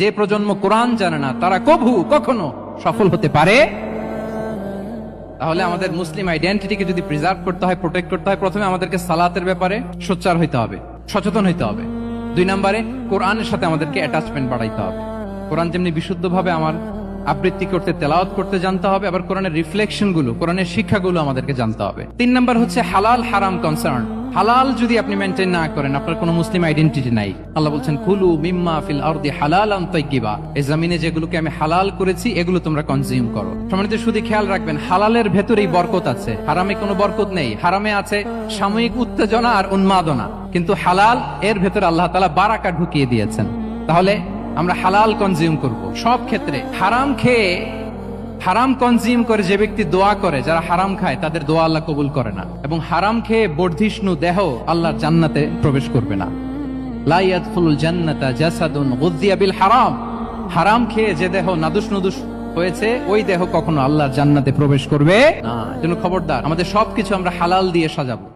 যে প্রজন্ম কোরআন জানে না তারা কখনো সফল হতে পারে। তাহলে আমাদের মুসলিম আইডেন্টিটিকে যদি প্রিজার্ভ করতে হয়, প্রোটেক্ট করতে হয়, প্রথমে আমাদেরকে সালাতের ব্যাপারে সোচ্চার হইতে হবে, সচেতন হইতে হবে। 2 নম্বরে কোরআনের সাথে আমাদেরকে অ্যাটাচমেন্ট বাড়াইতে হবে। কোরআন যেমনি বিশুদ্ধভাবে আমার আবৃত্তি করতে, তেলাওয়াত করতে জানতে হবে, আবার কোরআনের রিফ্লেকশন গুলো, কোরআনের শিক্ষাগুলো আমাদেরকে জানতে হবে। 3 নম্বর হচ্ছে হালাল হারাম কনসার্ন। হালাল যদি আপনি মেনটেন না করেন, আপনার কোনো মুসলিম আইডেন্টিটি নাই। আল্লাহ বলছেন কুলু মিম্মা ফিল আরদি হালালান তাইয়্যিবা, এই জমিনে যেগুলোকে আমি হালাল করেছি এগুলো তোমরা কনজিউম করো। সম্মানিত শুধু খেয়াল রাখবেন, হালালের ভেতরেই বরকত আছে, হারামে কোনো বরকত নেই। হারামে আছে সাময়িক উত্তেজনা আর উন্মাদনা, কিন্তু হালাল এর ভেতরে আল্লাহ তাআলা বারাকা ঢুকিয়ে দিয়েছেন। তাহলে আমরা হালাল কনজিউম করব সব ক্ষেত্রে। হারাম খেয়ে, হারাম কনজিউম করে যে ব্যক্তি দোয়া করে, যারা হারাম খায় তাদের দোয়া আল্লাহ কবুল করে না, এবং হারাম খেয়ে বর্ধিষ্ণু দেহ আল্লাহর জান্নাতে প্রবেশ করবে না। লা ইয়াদখুলুল জান্নাতা জাসাদুন গুযিয়া বিল হারাম। হারাম খেয়ে যে দেহ নাদুস নুদুস হয়েছে, ওই দেহ কখনো আল্লাহর জান্নাতে প্রবেশ করবে না। এজন্য খবরদার, আমাদের সবকিছু আমরা হালাল দিয়ে সাজাবো।